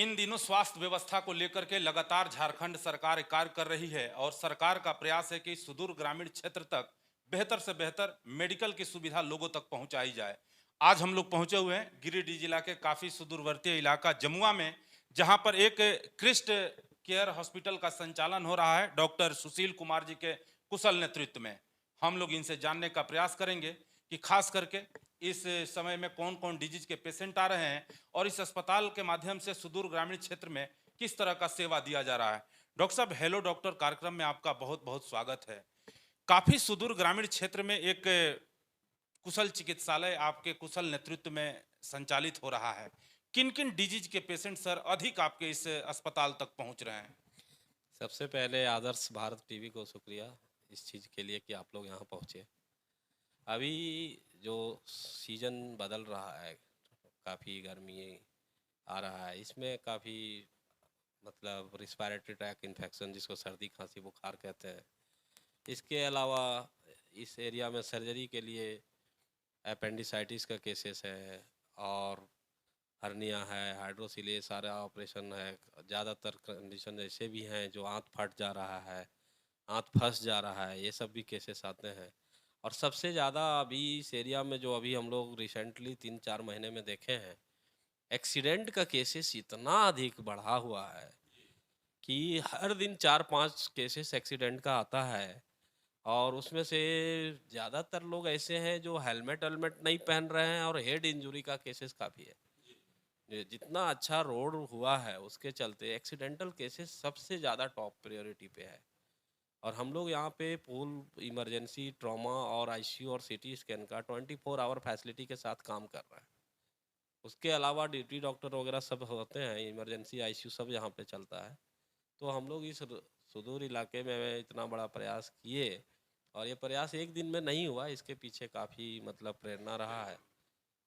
इन दिनों स्वास्थ्य व्यवस्था को लेकर के लगातार झारखंड सरकार कार्य कर रही है और सरकार का प्रयास है कि सुदूर ग्रामीण क्षेत्र तक बेहतर से बेहतर मेडिकल की सुविधा लोगों तक पहुंचाई जाए। आज हम लोग पहुंचे हुए हैं गिरिडीह जिला के काफी सुदूरवर्ती इलाका जमुआ में, जहां पर एक क्रिस्ट केयर हॉस्पिटल का संचालन हो रहा है डॉक्टर सुशील कुमार जी के कुशल नेतृत्व में। हम लोग इनसे जानने का प्रयास करेंगे कि खास करके इस समय में कौन कौन डिजीज के पेशेंट आ रहे हैं और इस अस्पताल के माध्यम से सुदूर ग्रामीण क्षेत्र में किस तरह का सेवा दिया जा रहा है। डॉक्टर साहब, हेलो डॉक्टर कार्यक्रम में आपका बहुत बहुत स्वागत है। काफी सुदूर ग्रामीण क्षेत्र में एक कुशल चिकित्सालय आपके कुशल नेतृत्व में संचालित हो रहा है। किन किन डिजीज के पेशेंट सर अधिक आपके इस अस्पताल तक पहुंच रहे हैं? सबसे पहले आदर्श भारत टीवी को शुक्रिया इस चीज़ के लिए कि आप लोग यहाँ पहुँचे। अभी जो सीज़न बदल रहा है, काफ़ी गर्मी आ रहा है, इसमें काफ़ी मतलब रिस्पायरेटरी ट्रैक इन्फेक्शन जिसको सर्दी खांसी बुखार कहते हैं। इसके अलावा इस एरिया में सर्जरी के लिए अपेंडिसाइटिस का केसेस है और हर्निया है, हाइड्रोसिल, ये सारा ऑपरेशन है। ज़्यादातर कंडीशन ऐसे भी हैं जो आंत फट जा रहा है, आंत फंस जा रहा है, ये सब भी केसेस आते हैं। और सबसे ज़्यादा अभी इस एरिया में जो अभी हम लोग रिसेंटली 3-4 महीने में देखे हैं, एक्सीडेंट का केसेस इतना अधिक बढ़ा हुआ है कि हर दिन 4-5 केसेस एक्सीडेंट का आता है। और उसमें से ज़्यादातर लोग ऐसे हैं जो हेलमेट वेलमेट नहीं पहन रहे हैं और हेड इंजरी का केसेस काफ़ी है। जितना अच्छा रोड हुआ है उसके चलते एक्सीडेंटल केसेस सबसे ज़्यादा टॉप प्रायोरिटी पे है। और हम लोग यहाँ पे फुल इमरजेंसी ट्रॉमा और आईसीयू और सीटी स्कैन का 24 आवर फैसिलिटी के साथ काम कर रहा है। उसके अलावा ड्यूटी डॉक्टर वगैरह सब होते हैं, इमरजेंसी आईसीयू सब यहाँ पे चलता है। तो हम लोग इस सुदूर इलाके में इतना बड़ा प्रयास किए, और ये प्रयास एक दिन में नहीं हुआ, इसके पीछे काफ़ी मतलब प्रेरणा रहा है।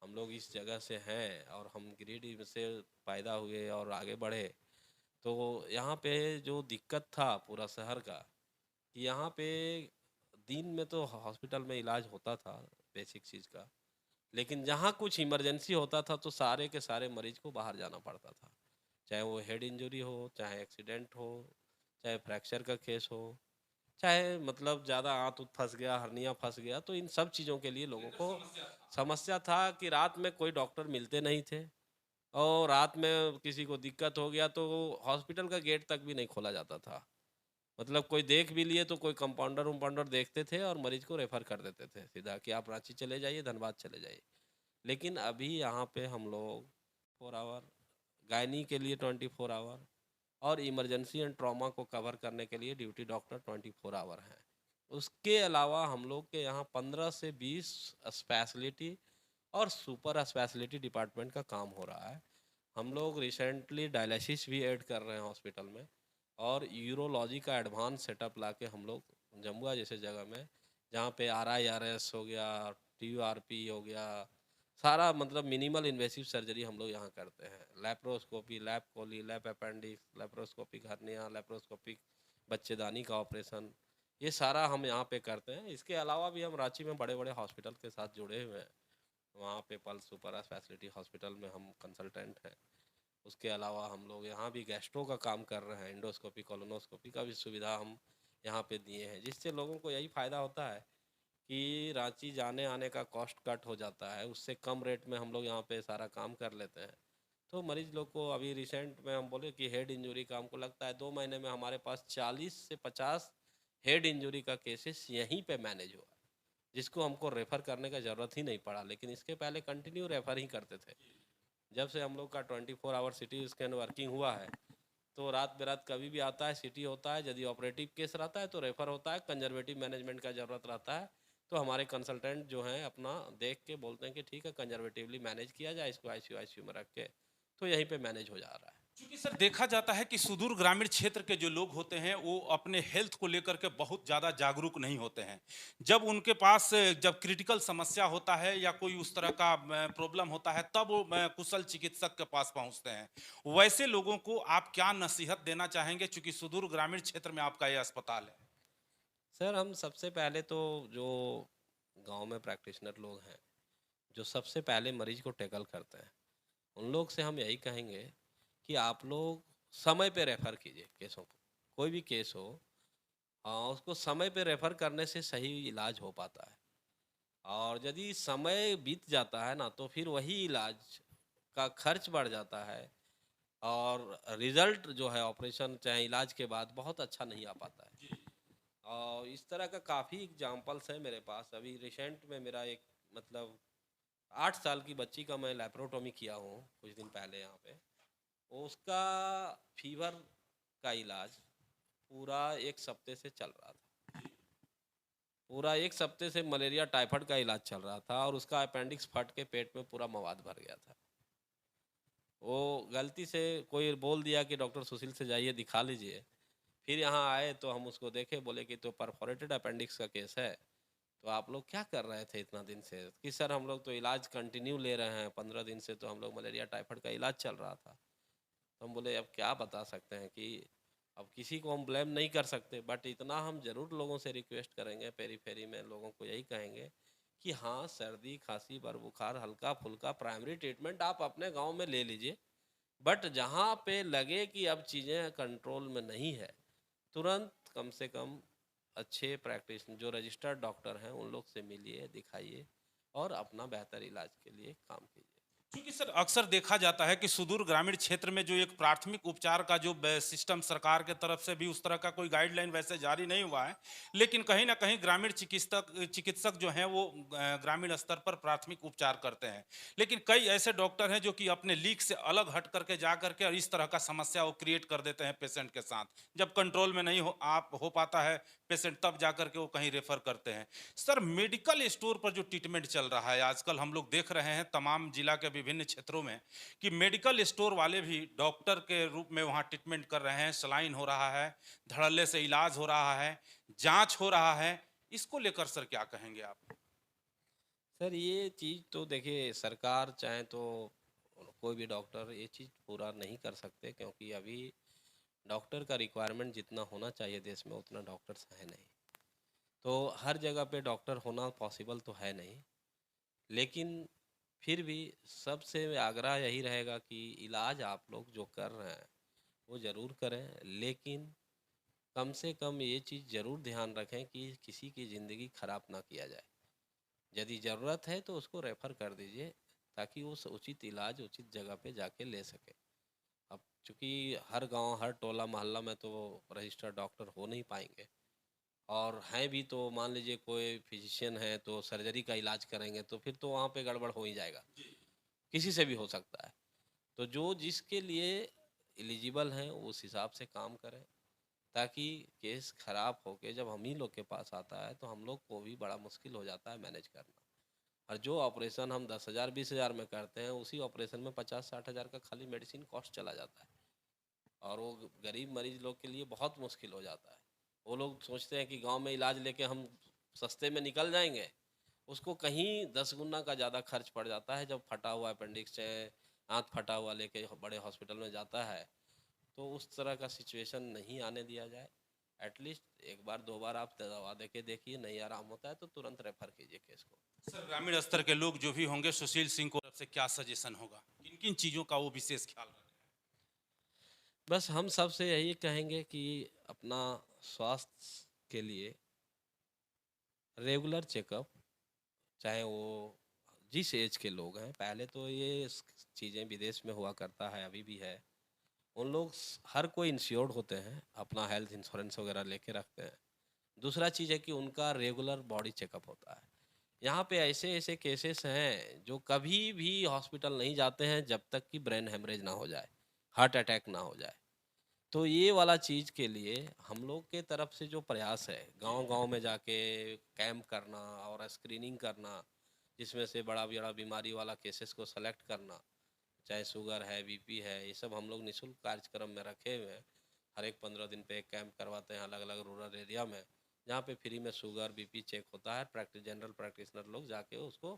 हम लोग इस जगह से हैं और हम गिरिडीह से पैदा हुए और आगे बढ़े। तो यहाँ पे जो दिक्कत था पूरा शहर का, कि यहाँ पे दिन में तो हॉस्पिटल में इलाज होता था बेसिक चीज़ का, लेकिन जहाँ कुछ इमरजेंसी होता था तो सारे के सारे मरीज को बाहर जाना पड़ता था। चाहे वो हेड इंजरी हो, चाहे एक्सीडेंट हो, चाहे फ्रैक्चर का केस हो, चाहे मतलब ज़्यादा आंत उत फंस गया, हर्निया फंस गया, तो इन सब चीज़ों के लिए लोगों को समस्या था कि रात में कोई डॉक्टर मिलते नहीं थे। और रात में किसी को दिक्कत हो गया तो हॉस्पिटल का गेट तक भी नहीं खोला जाता था। मतलब कोई देख भी लिए तो कोई कंपाउंडर वम्पाउंडर देखते थे और मरीज को रेफ़र कर देते थे सीधा कि आप रांची चले जाइए, धनबाद चले जाइए। लेकिन अभी यहाँ पे हम लोग 4 आवर गायनी के लिए 24 आवर और इमरजेंसी एंड ट्रॉमा को कवर करने के लिए ड्यूटी डॉक्टर 24 आवर हैं। उसके अलावा हम लोग के यहाँ 15 से 20 स्पेशलिटी और सुपर स्पेशलिटी डिपार्टमेंट का काम हो रहा है। हम लोग रिसेंटली डायलिसिस भी ऐड कर रहे हैं हॉस्पिटल में, और यूरोलॉजी का एडवांस सेटअप लाके हम लोग जमुआ जैसे जगह में, जहाँ पे RIRS हो गया, TURP हो गया, सारा मतलब मिनिमल इन्वेसिव सर्जरी हम लोग यहाँ करते हैं। Laparoscopy, lap chole, lap appendix, laparoscopic hernia, laparoscopic बच्चेदानी का ऑपरेशन, ये सारा हम यहाँ पे करते हैं। इसके अलावा भी हम रांची में बड़े बड़े हॉस्पिटल के साथ जुड़े हुए हैं। वहाँ पे पल्स सुपर स्पेशलिटी हॉस्पिटल में हम कंसल्टेंट हैं। उसके अलावा हम लोग यहाँ भी गैस्ट्रो का काम कर रहे हैं, एंडोस्कोपी कोलोनोस्कोपी का भी सुविधा हम यहाँ पे दिए हैं, जिससे लोगों को यही फ़ायदा होता है कि रांची जाने आने का कॉस्ट कट हो जाता है। उससे कम रेट में हम लोग यहाँ पे सारा काम कर लेते हैं। तो मरीज लोग को अभी रिसेंट में हम बोले कि हेड इंजरी का हमको लगता है 2 महीने में हमारे पास 40 से 50 हेड इंजरी का केसेस यहीं पे मैनेज हुआ, जिसको हमको रेफ़र करने का ज़रूरत ही नहीं पड़ा। लेकिन इसके पहले कंटिन्यू रेफ़र ही करते थे। जब से हम लोग का 24 आवर सिटी स्कैन वर्किंग हुआ है, तो रात बेरात कभी भी आता है, सिटी होता है, यदि ऑपरेटिव केस रहता है तो रेफ़र होता है, कंजर्वेटिव मैनेजमेंट का ज़रूरत रहता है तो हमारे कंसल्टेंट जो हैं अपना देख के बोलते हैं कि ठीक है कंजर्वेटिवली मैनेज किया जाए, इसको आईसीयू में रख के, तो यहीं पे मैनेज हो जा रहा है। क्योंकि सर देखा जाता है कि सुदूर ग्रामीण क्षेत्र के जो लोग होते हैं वो अपने हेल्थ को लेकर के बहुत ज़्यादा जागरूक नहीं होते हैं। जब उनके पास जब क्रिटिकल समस्या होता है या कोई उस तरह का प्रॉब्लम होता है तब वो कुशल चिकित्सक के पास पहुंचते हैं। वैसे लोगों को आप क्या नसीहत देना चाहेंगे, चूंकि सुदूर ग्रामीण क्षेत्र में आपका ये अस्पताल है? सर हम सबसे पहले तो जो गांव में प्रैक्टिशनर लोग हैं, जो सबसे पहले मरीज को टैकल करते हैं, उन लोग से हम यही कहेंगे कि आप लोग समय पे रेफ़र कीजिए केसों को। कोई भी केस हो, उसको समय पे रेफ़र करने से सही इलाज हो पाता है। और यदि समय बीत जाता है ना, तो फिर वही इलाज का खर्च बढ़ जाता है और रिज़ल्ट जो है ऑपरेशन चाहे इलाज के बाद बहुत अच्छा नहीं आ पाता है। और इस तरह का काफ़ी एग्ज़ाम्पल्स हैं मेरे पास। अभी रिसेंट में मेरा एक मतलब 8 साल की बच्ची का मैं लैप्रोटॉमी किया हूँ, कुछ दिन पहले यहाँ पे। उसका फ़ीवर का इलाज पूरा 1 सप्ते से चल रहा था। पूरा 1 सप्ते से मलेरिया टाइफाइड का इलाज चल रहा था और उसका अपेंडिक्स फट के पेट में पूरा मवाद भर गया था। वो गलती से कोई बोल दिया कि डॉक्टर सुशील से जाइए दिखा लीजिए। फिर यहाँ आए तो हम उसको देखे, बोले कि तो परफोरेटेड अपेंडिक्स का केस है। तो आप लोग क्या कर रहे थे इतना दिन से? कि सर हम लोग तो इलाज कंटिन्यू ले रहे हैं, 15 दिन से तो हम लोग मलेरिया टाइफाइड का इलाज चल रहा था। तो हम बोले अब क्या बता सकते हैं कि अब किसी को हम ब्लेम नहीं कर सकते, बट इतना हम ज़रूर लोगों से रिक्वेस्ट करेंगे, पेरी-फेरी में लोगों को यही कहेंगे कि हाँ, सर्दी, खाँसी, बर बुखार, हल्का-फुल्का प्राइमरी ट्रीटमेंट आप अपने गाँव में ले लीजिए। बट जहाँ पे लगे कि अब चीज़ें कंट्रोल में नहीं है, तुरंत कम से कम अच्छे प्रैक्टिशन जो रजिस्टर्ड डॉक्टर हैं, उन लोग से मिलिए, दिखाइए और अपना बेहतर इलाज के लिए काम कीजिए। क्योंकि सर अक्सर देखा जाता है कि सुदूर ग्रामीण क्षेत्र में जो एक प्राथमिक उपचार का जो सिस्टम सरकार के तरफ से भी उस तरह का कोई गाइडलाइन वैसे जारी नहीं हुआ है, लेकिन कहीं ना कहीं ग्रामीण चिकित्सक चिकित्सक जो हैं वो ग्रामीण स्तर पर प्राथमिक उपचार करते हैं, लेकिन कई ऐसे डॉक्टर हैं जो कि अपने लीक से अलग हट करके जा करके और इस तरह का समस्या वो क्रिएट कर देते हैं पेशेंट के साथ। जब कंट्रोल में नहीं हो पाता है पेशेंट, तब जा करके वो कहीं रेफर करते हैं। सर मेडिकल स्टोर पर जो ट्रीटमेंट चल रहा है आजकल, हम लोग देख रहे हैं तमाम जिला के विभिन्न क्षेत्रों में कि मेडिकल स्टोर वाले भी डॉक्टर के रूप में वहां ट्रीटमेंट कर रहे हैं, सलाइन हो रहा है, धड़ल्ले से इलाज हो रहा है, जांच हो रहा है। इसको लेकर सर क्या कहेंगे आप? सर ये चीज़ तो देखिए सरकार चाहे तो कोई भी डॉक्टर ये चीज़ पूरा नहीं कर सकते, क्योंकि अभी डॉक्टर का रिक्वायरमेंट जितना होना चाहिए देश में उतना डॉक्टर्स है नहीं। तो हर जगह पे डॉक्टर होना पॉसिबल तो है नहीं। लेकिन फिर भी सबसे आग्रह यही रहेगा कि इलाज आप लोग जो कर रहे हैं वो ज़रूर करें, लेकिन कम से कम ये चीज़ ज़रूर ध्यान रखें कि किसी की ज़िंदगी खराब ना किया जाए। यदि ज़रूरत है तो उसको रेफ़र कर दीजिए ताकि वो उचित इलाज उचित जगह पे जाके ले सके। अब चूँकि हर गांव हर टोला मोहल्ला में तो रजिस्टर्ड डॉक्टर हो नहीं पाएंगे, और हैं भी तो मान लीजिए कोई फिजिशियन है तो सर्जरी का इलाज करेंगे तो फिर तो वहाँ पे गड़बड़ हो ही जाएगा, किसी से भी हो सकता है। तो जो जिसके लिए एलिजिबल हैं उस हिसाब से काम करें, ताकि केस खराब होके जब हम ही लोग के पास आता है तो हम लोग को भी बड़ा मुश्किल हो जाता है मैनेज करना। और जो ऑपरेशन हम 10,000 20,000 में करते हैं, उसी ऑपरेशन में 50-60 हज़ार का खाली मेडिसिन कॉस्ट चला जाता है। और वो गरीब मरीज लोग के लिए बहुत मुश्किल हो जाता है। वो लोग सोचते हैं कि गांव में इलाज लेके हम सस्ते में निकल जाएंगे, उसको कहीं 10 गुना का ज़्यादा खर्च पड़ जाता है। जब फटा हुआ अपेंडिक्स है, आँत फटा हुआ लेके बड़े हॉस्पिटल में जाता है, तो उस तरह का सिचुएशन नहीं आने दिया जाए। एटलीस्ट एक बार 2 बार आप दवा दे के देखिए, नहीं आराम होता है तो तुरंत रेफ़र कीजिए केस को। सर ग्रामीण स्तर के लोग जो भी होंगे, सुशील सिंह को तरफ से क्या सजेशन होगा, किन किन चीजों का वो विशेष ख्याल रखें? बस हम सबसे यही कहेंगे कि अपना स्वास्थ्य के लिए रेगुलर चेकअप, चाहे वो जिस एज के लोग हैं, पहले तो ये चीज़ें विदेश में हुआ करता है, अभी भी है। उन लोग हर कोई इंश्योर्ड होते हैं, अपना हेल्थ इंश्योरेंस वगैरह लेके रखते हैं। दूसरा चीज़ है कि उनका रेगुलर बॉडी चेकअप होता है। यहाँ पे ऐसे ऐसे केसेस हैं जो कभी भी हॉस्पिटल नहीं जाते हैं जब तक कि ब्रेन हेमरेज ना हो जाए, हार्ट अटैक ना हो जाए। तो ये वाला चीज़ के लिए हम लोग के तरफ से जो प्रयास है, गांव-गांव में जाके कैंप करना और स्क्रीनिंग करना, जिसमें से बड़ा-बड़ा बीमारी वाला केसेस को सेलेक्ट करना, चाहे शुगर है, बीपी है, ये सब हम लोग निःशुल्क कार्यक्रम में रखे हुए हैं। हर एक 15 दिन पे एक कैंप करवाते हैं अलग-अलग रूरल एरिया में, जहाँ पे फ्री में शुगर, बीपी चेक होता है। जनरल प्रैक्टिशनर लोग जाके उसको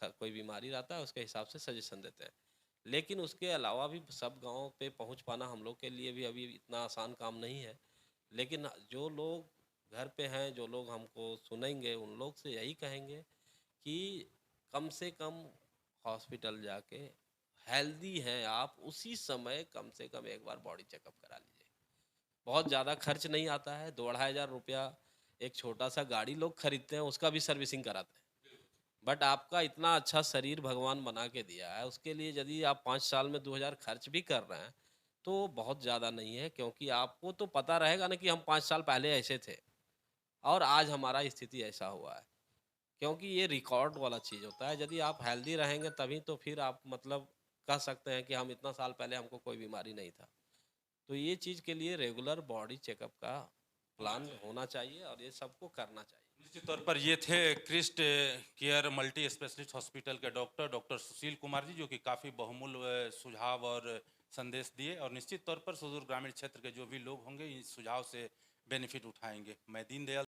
कोई बीमारी रहता है उसके हिसाब से सजेशन देते हैं। लेकिन उसके अलावा भी सब गाँव पे पहुँच पाना हम लोग के लिए भी अभी इतना आसान काम नहीं है। लेकिन जो लोग घर पे हैं, जो लोग हमको सुनेंगे, उन लोग से यही कहेंगे कि कम से कम हॉस्पिटल जाके हेल्दी हैं आप, उसी समय कम से कम एक बार बॉडी चेकअप करा लीजिए। बहुत ज़्यादा खर्च नहीं आता है, 2-2,500 रुपया एक छोटा-सा गाड़ी लोग खरीदते हैं, उसका भी सर्विसिंग कराते हैं। बट आपका इतना अच्छा शरीर भगवान बना के दिया है, उसके लिए यदि आप 5 साल में 2,000 खर्च भी कर रहे हैं, तो बहुत ज़्यादा नहीं है, क्योंकि आपको तो पता रहेगा ना कि हम 5 साल पहले ऐसे थे और आज हमारा स्थिति ऐसा हुआ है। क्योंकि ये रिकॉर्ड वाला चीज़ होता है, यदि आप हेल्दी रहेंगे तभी तो फिर आप मतलब कह सकते हैं कि हम इतना साल पहले हमको कोई बीमारी नहीं था। तो ये चीज़ के लिए रेगुलर बॉडी चेकअप का प्लान होना चाहिए और ये सबको करना चाहिए। निश्चित तौर पर ये थे Christ care multi specialist hospital के डॉक्टर सुशील कुमार जी, जो कि काफ़ी बहुमूल्य सुझाव और संदेश दिए, और निश्चित तौर पर सुदूर ग्रामीण क्षेत्र के जो भी लोग होंगे इस सुझाव से बेनिफिट उठाएंगे। मैं दीनदयाल